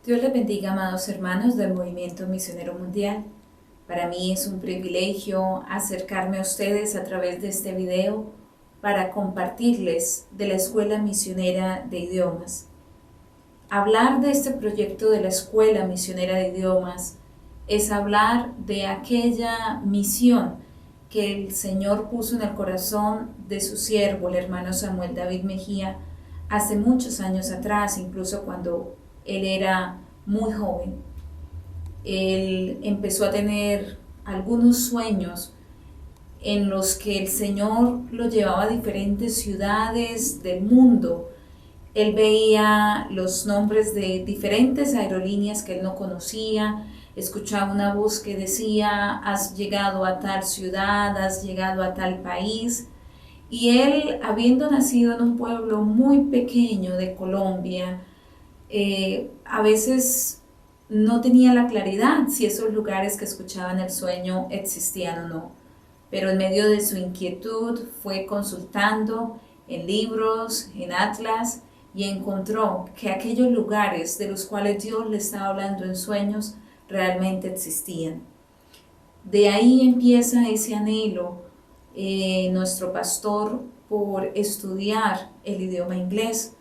Dios les bendiga, amados hermanos del Movimiento Misionero Mundial. Para mí es un privilegio acercarme a ustedes a través de este video para compartirles de la Escuela Misionera de Idiomas. Hablar de este proyecto de la Escuela Misionera de Idiomas es hablar de aquella misión que el Señor puso en el corazón de su siervo, el hermano Samuel David Mejía, hace muchos años atrás, incluso cuando él era muy joven. Él empezó a tener algunos sueños en los que el Señor lo llevaba a diferentes ciudades del mundo. Él veía los nombres de diferentes aerolíneas que él no conocía, escuchaba una voz que decía: has llegado a tal ciudad, has llegado a tal país. Y él, habiendo nacido en un pueblo muy pequeño de Colombia, a veces no tenía la claridad si esos lugares que escuchaba en el sueño existían o no. Pero en medio de su inquietud fue consultando en libros, en atlas, y encontró que aquellos lugares de los cuales Dios le estaba hablando en sueños realmente existían. De ahí empieza ese anhelo, nuestro pastor, por estudiar el idioma inglés,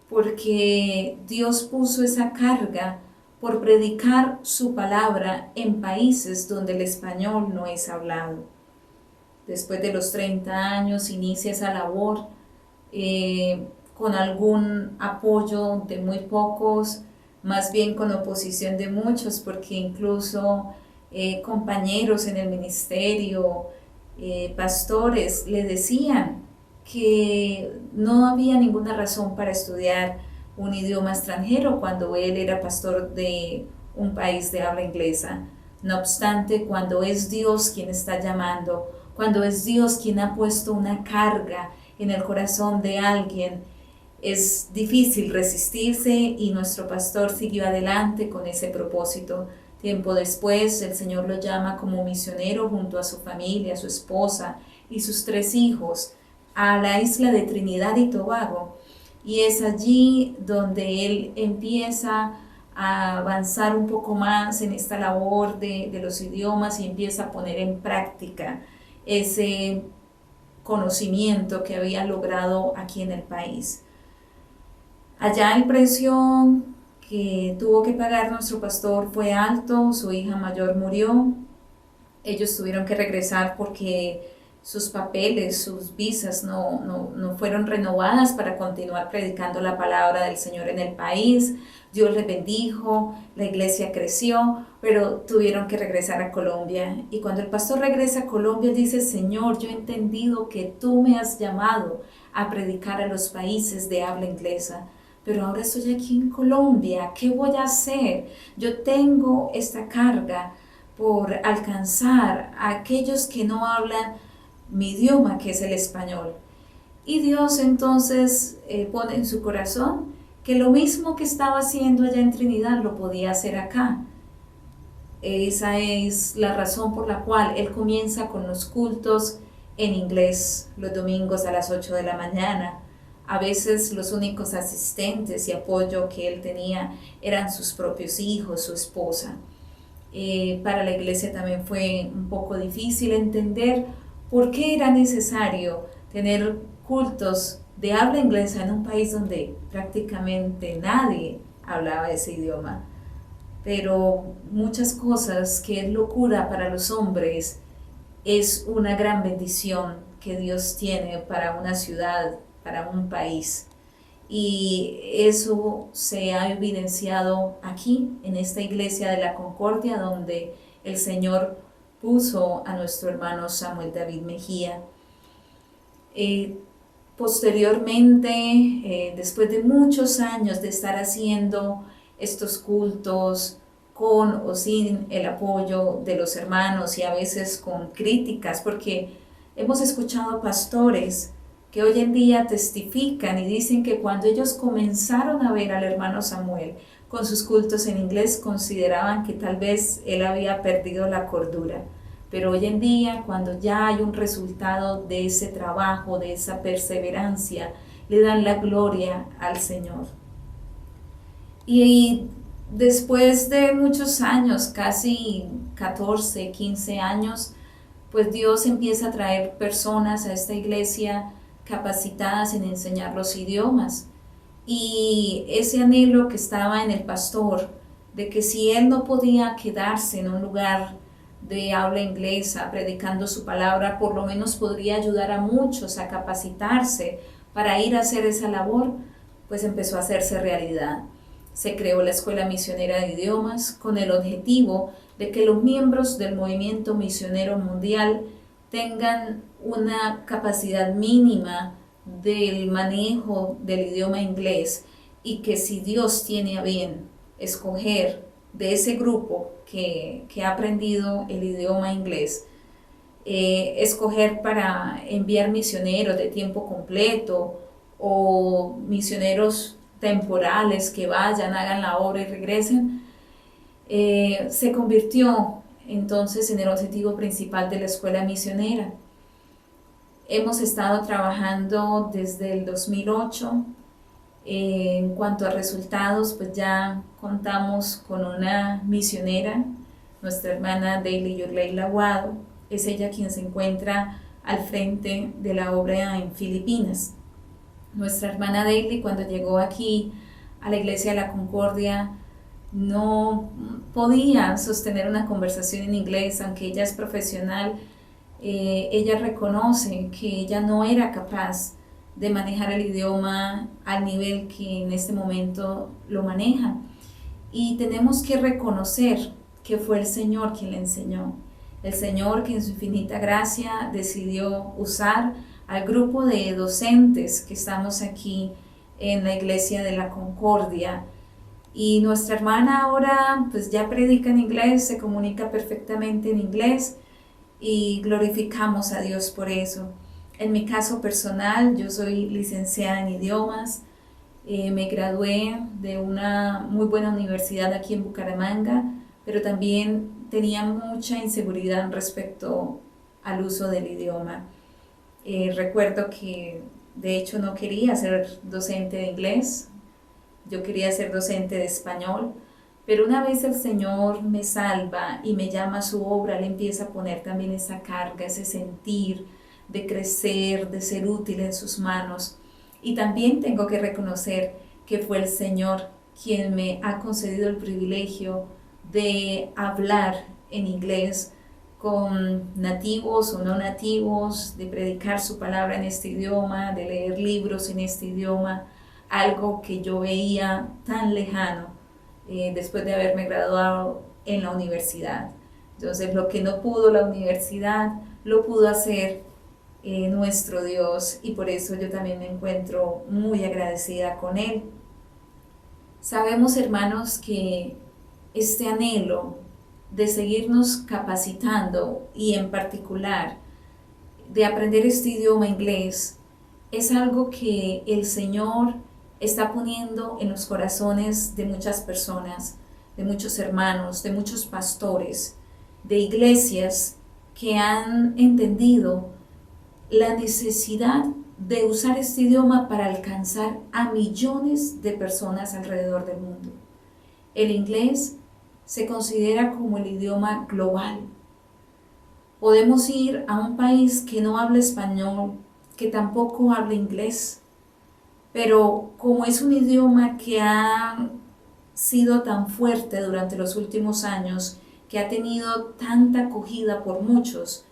porque Dios puso esa carga por predicar su palabra en países donde el español no es hablado. Después de los 30 años inicia esa labor, con algún apoyo de muy pocos, más bien con oposición de muchos, porque incluso compañeros en el ministerio, pastores, le decían que no había ninguna razón para estudiar un idioma extranjero cuando él era pastor de un país de habla inglesa. No obstante, cuando es Dios quien está llamando, cuando es Dios quien ha puesto una carga en el corazón de alguien, es difícil resistirse, y nuestro pastor siguió adelante con ese propósito. Tiempo después, el Señor lo llama como misionero junto a su familia, su esposa y sus 3 hijos a la isla de Trinidad y Tobago. Y es allí donde él empieza a avanzar un poco más en esta labor de los idiomas, y empieza a poner en práctica ese conocimiento que había logrado aquí en el país. Allá el precio que tuvo que pagar nuestro pastor fue alto. Su hija mayor murió. Ellos tuvieron que regresar porque sus papeles, sus visas no fueron renovadas para continuar predicando la palabra del Señor en el país. Dios les bendijo, la iglesia creció, pero tuvieron que regresar a Colombia. Y cuando el pastor regresa a Colombia, dice: Señor, yo he entendido que tú me has llamado a predicar a los países de habla inglesa, pero ahora estoy aquí en Colombia, ¿qué voy a hacer? Yo tengo esta carga por alcanzar a aquellos que no hablan mi idioma, que es el español. Y Dios entonces pone en su corazón que lo mismo que estaba haciendo allá en Trinidad lo podía hacer acá. Esa es la razón por la cual él comienza con los cultos en inglés los domingos a las 8 de la mañana. A veces los únicos asistentes y apoyo que él tenía eran sus propios hijos, su esposa. Para la iglesia también fue un poco difícil entender por qué era necesario tener cultos de habla inglesa en un país donde prácticamente nadie hablaba ese idioma. Pero muchas cosas que es locura para los hombres es una gran bendición que Dios tiene para una ciudad, para un país. Y eso se ha evidenciado aquí en esta iglesia de la Concordia, donde el Señor puso a nuestro hermano Samuel David Mejía. Posteriormente, después de muchos años de estar haciendo estos cultos con o sin el apoyo de los hermanos, y a veces con críticas, porque hemos escuchado pastores que hoy en día testifican y dicen que cuando ellos comenzaron a ver al hermano Samuel con sus cultos en inglés, consideraban que tal vez él había perdido la cordura. Pero hoy en día, cuando ya hay un resultado de ese trabajo, de esa perseverancia, le dan la gloria al Señor. Y después de muchos años, casi 14, 15 años, pues Dios empieza a traer personas a esta iglesia capacitadas en enseñar los idiomas. Y ese anhelo que estaba en el pastor, de que si él no podía quedarse en un lugar de habla inglesa predicando su palabra, por lo menos podría ayudar a muchos a capacitarse para ir a hacer esa labor, pues empezó a hacerse realidad. Se creó la Escuela Misionera de Idiomas con el objetivo de que los miembros del movimiento misionero mundial tengan una capacidad mínima del manejo del idioma inglés, y que si Dios tiene a bien escoger de ese grupo que ha aprendido el idioma inglés, escoger para enviar misioneros de tiempo completo o misioneros temporales que vayan, hagan la obra y regresen, se convirtió entonces en el objetivo principal de la escuela misionera. Hemos estado trabajando desde el 2008. En cuanto a resultados, pues ya contamos con una misionera, nuestra hermana Daily Yorleila Aguado. Es ella quien se encuentra al frente de la obra en Filipinas. Nuestra hermana Daily, cuando llegó aquí a la Iglesia de la Concordia, no podía sostener una conversación en inglés, aunque ella es profesional. Ella reconoce que ella no era capaz de manejar el idioma al nivel que en este momento lo maneja. Y tenemos que reconocer que fue el Señor quien le enseñó. El Señor que en su infinita gracia decidió usar al grupo de docentes que estamos aquí en la Iglesia de la Concordia. Y nuestra hermana ahora pues ya predica en inglés, se comunica perfectamente en inglés, y glorificamos a Dios por eso. En mi caso personal, yo soy licenciada en idiomas, me gradué de una muy buena universidad aquí en Bucaramanga, pero también tenía mucha inseguridad respecto al uso del idioma. Recuerdo que de hecho no quería ser docente de inglés, yo quería ser docente de español, pero una vez el Señor me salva y me llama a su obra, le empieza a poner también esa carga, ese sentir de crecer, de ser útil en sus manos. Y también tengo que reconocer que fue el Señor quien me ha concedido el privilegio de hablar en inglés con nativos o no nativos, de predicar su palabra en este idioma, de leer libros en este idioma, algo que yo veía tan lejano después de haberme graduado en la universidad. Entonces, lo que no pudo la universidad, lo pudo hacer nuestro Dios, y por eso yo también me encuentro muy agradecida con Él. Sabemos, hermanos, que este anhelo de seguirnos capacitando, y en particular de aprender este idioma inglés, es algo que el Señor está poniendo en los corazones de muchas personas, de muchos hermanos, de muchos pastores, de iglesias que han entendido la necesidad de usar este idioma para alcanzar a millones de personas alrededor del mundo. El inglés se considera como el idioma global. Podemos ir a un país que no habla español, que tampoco habla inglés, pero como es un idioma que ha sido tan fuerte durante los últimos años, que ha tenido tanta acogida por muchos,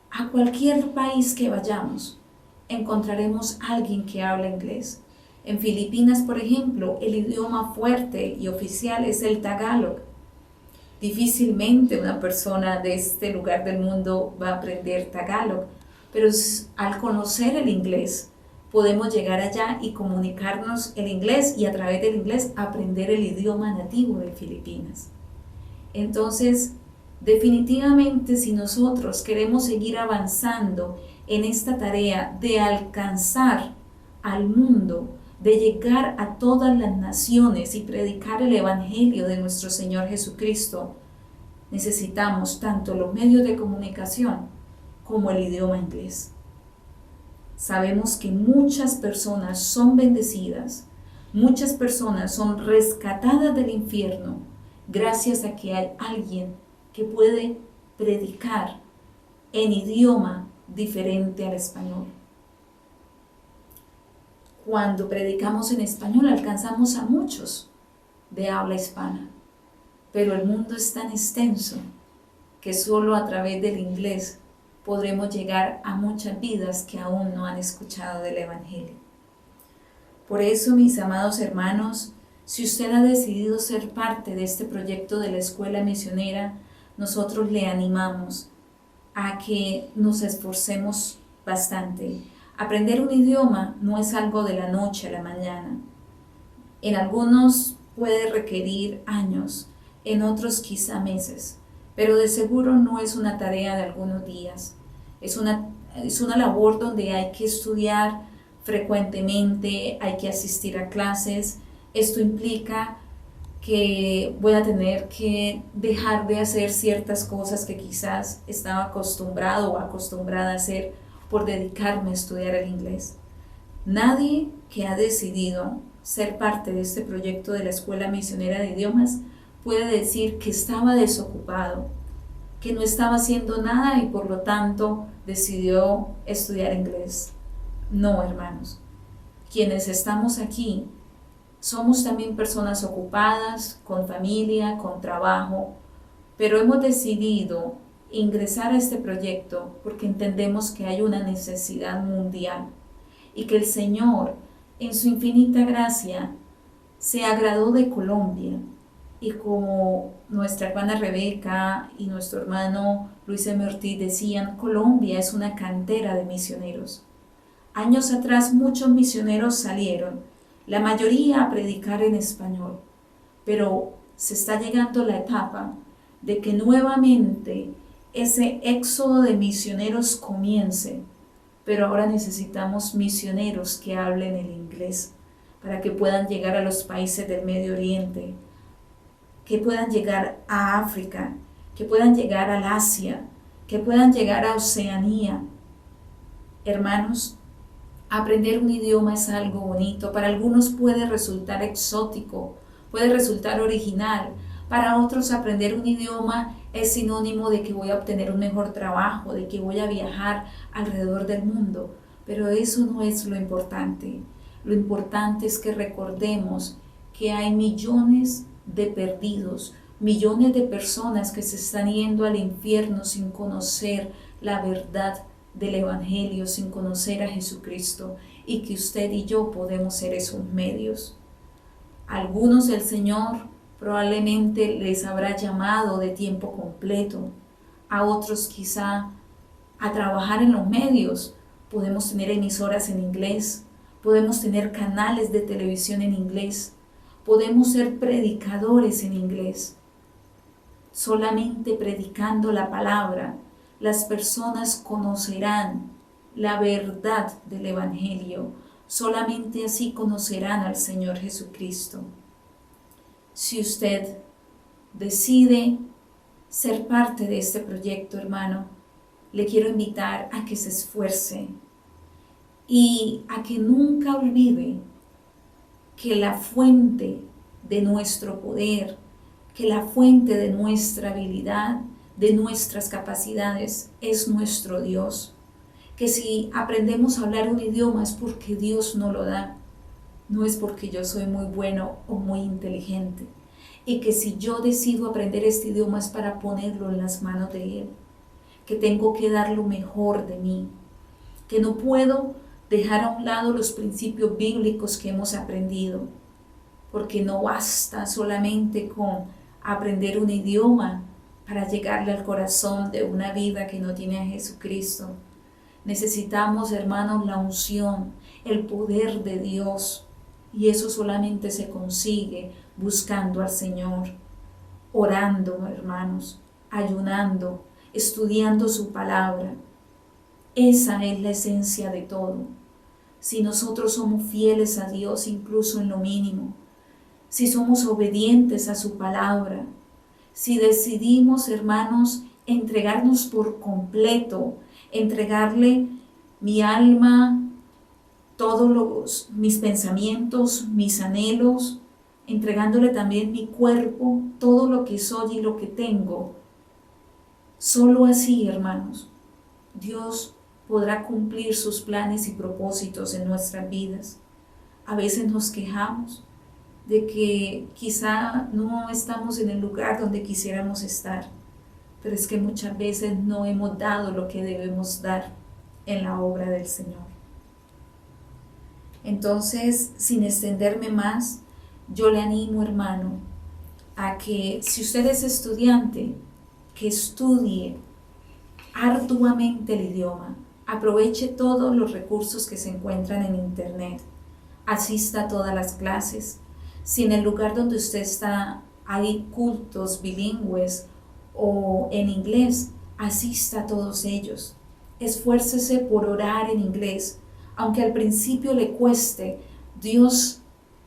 a cualquier país que vayamos, encontraremos a alguien que habla inglés. En Filipinas, por ejemplo, el idioma fuerte y oficial es el Tagalog. Difícilmente una persona de este lugar del mundo va a aprender Tagalog, pero al conocer el inglés, podemos llegar allá y comunicarnos en inglés, y a través del inglés aprender el idioma nativo de Filipinas. Entonces, definitivamente, si nosotros queremos seguir avanzando en esta tarea de alcanzar al mundo, de llegar a todas las naciones y predicar el Evangelio de nuestro Señor Jesucristo, necesitamos tanto los medios de comunicación como el idioma inglés. Sabemos que muchas personas son bendecidas Muchas personas son rescatadas del infierno gracias a que hay alguien que puede predicar en idioma diferente al español. Cuando predicamos en español alcanzamos a muchos de habla hispana, pero el mundo es tan extenso que solo a través del inglés podremos llegar a muchas vidas que aún no han escuchado del Evangelio. Por eso, mis amados hermanos, si usted ha decidido ser parte de este proyecto de la escuela misionera, nosotros le animamos a que nos esforcemos bastante. Aprender un idioma no es algo de la noche a la mañana. En algunos puede requerir años, en otros quizá meses, pero de seguro no es una tarea de algunos días. Es una labor donde hay que estudiar frecuentemente, hay que asistir a clases. Esto implica que voy a tener que dejar de hacer ciertas cosas que quizás estaba acostumbrado o acostumbrada a hacer por dedicarme a estudiar el inglés. Nadie que ha decidido ser parte de este proyecto de la Escuela Misionera de Idiomas puede decir que estaba desocupado, que no estaba haciendo nada y por lo tanto decidió estudiar inglés. No, hermanos, quienes estamos aquí somos también personas ocupadas, con familia, con trabajo, pero hemos decidido ingresar a este proyecto porque entendemos que hay una necesidad mundial y que el Señor, en su infinita gracia, se agradó de Colombia. Y como nuestra hermana Rebeca y nuestro hermano Luis M. Ortiz decían, Colombia es una cantera de misioneros. Años atrás muchos misioneros salieron, la mayoría a predicar en español, pero se está llegando la etapa de que nuevamente ese éxodo de misioneros comience, pero ahora necesitamos misioneros que hablen el inglés para que puedan llegar a los países del Medio Oriente, que puedan llegar a África, que puedan llegar al Asia, que puedan llegar a Oceanía. Hermanos, aprender un idioma es algo bonito, para algunos puede resultar exótico, puede resultar original, para otros aprender un idioma es sinónimo de que voy a obtener un mejor trabajo, de que voy a viajar alrededor del mundo, pero eso no es lo importante. Lo importante es que recordemos que hay millones de perdidos, millones de personas que se están yendo al infierno sin conocer la verdad del Evangelio, sin conocer a Jesucristo, y que usted y yo podemos ser esos medios. Algunos el Señor probablemente les habrá llamado de tiempo completo, a otros quizá a trabajar en los medios. Podemos tener emisoras en inglés, podemos tener canales de televisión en inglés, podemos ser predicadores en inglés. Solamente predicando la palabra, las personas conocerán la verdad del Evangelio. Solamente así conocerán al Señor Jesucristo. Si usted decide ser parte de este proyecto, hermano, le quiero invitar a que se esfuerce y a que nunca olvide que la fuente de nuestro poder, que la fuente de nuestra habilidad, de nuestras capacidades es nuestro Dios. Que si aprendemos a hablar un idioma es porque Dios nos lo da, no es porque yo soy muy bueno o muy inteligente. Y que si yo decido aprender este idioma es para ponerlo en las manos de Él. Que tengo que dar lo mejor de mí. Que no puedo dejar a un lado los principios bíblicos que hemos aprendido. Porque no basta solamente con aprender un idioma para llegarle al corazón de una vida que no tiene a Jesucristo. Necesitamos, hermanos, la unción, el poder de Dios, y eso solamente se consigue buscando al Señor, orando, hermanos, ayunando, estudiando su palabra. Esa es la esencia de todo. Si nosotros somos fieles a Dios incluso en lo mínimo, si somos obedientes a su palabra, si decidimos, hermanos, entregarnos por completo, entregarle mi alma, todos mis pensamientos, mis anhelos, entregándole también mi cuerpo, todo lo que soy y lo que tengo. Solo así, hermanos, Dios podrá cumplir sus planes y propósitos en nuestras vidas. A veces nos quejamos de que quizá no estamos en el lugar donde quisiéramos estar, pero es que muchas veces no hemos dado lo que debemos dar en la obra del Señor. Entonces, sin extenderme más, yo le animo, hermano, a que si usted es estudiante, que estudie arduamente el idioma, aproveche todos los recursos que se encuentran en internet, asista a todas las clases. Si en el lugar donde usted está hay cultos bilingües o en inglés, asista a todos ellos. Esfuércese por orar en inglés, aunque al principio le cueste. Dios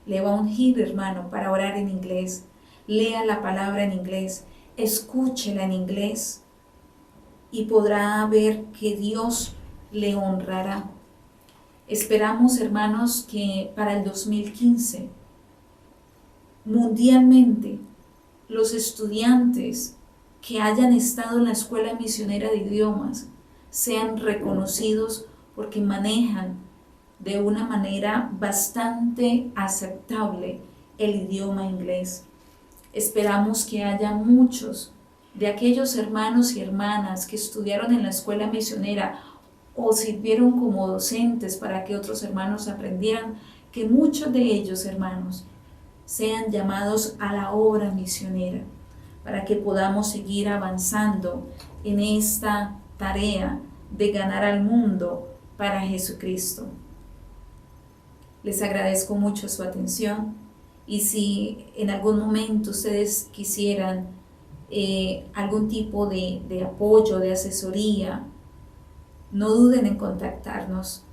le va a ungir, hermano, para orar en inglés. Lea la palabra en inglés, escúchela en inglés y podrá ver que Dios le honrará. Esperamos, hermanos, que para el 2015, mundialmente, los estudiantes que hayan estado en la Escuela Misionera de Idiomas sean reconocidos porque manejan de una manera bastante aceptable el idioma inglés. Esperamos que haya muchos de aquellos hermanos y hermanas que estudiaron en la escuela misionera o sirvieron como docentes para que otros hermanos aprendieran, que muchos de ellos, hermanos, sean llamados a la obra misionera, para que podamos seguir avanzando en esta tarea de ganar al mundo para Jesucristo. Les agradezco mucho su atención y si en algún momento ustedes quisieran algún tipo de apoyo, de asesoría, no duden en contactarnos.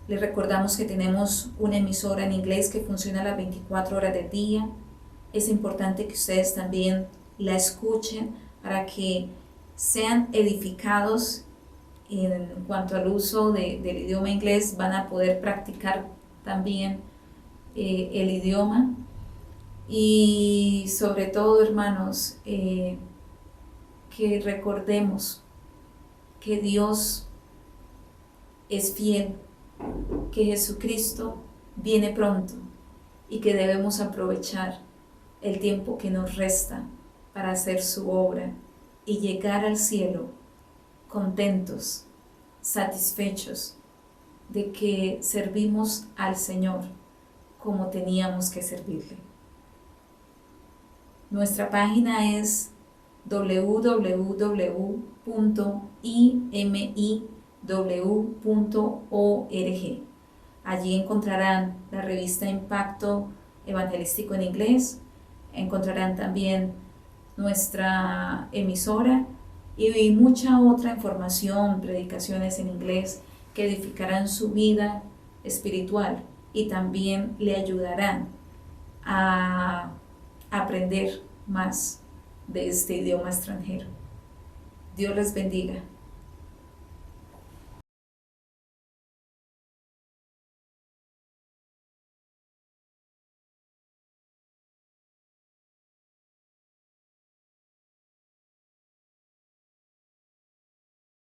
Les recordamos que tenemos una emisora en inglés que funciona las 24 horas del día. Es importante que ustedes también la escuchen para que sean edificados en cuanto al uso del idioma inglés. Van a poder practicar también el idioma. Y sobre todo, hermanos, que recordemos que Dios es fiel, que Jesucristo viene pronto y que debemos aprovechar el tiempo que nos resta para hacer su obra y llegar al cielo contentos, satisfechos de que servimos al Señor como teníamos que servirle. Nuestra página es www.imiw.org. Allí encontrarán la revista Impacto Evangelístico en inglés, encontrarán también nuestra emisora y mucha otra información, predicaciones en inglés que edificarán su vida espiritual y también le ayudarán a aprender más de este idioma extranjero. Dios les bendiga.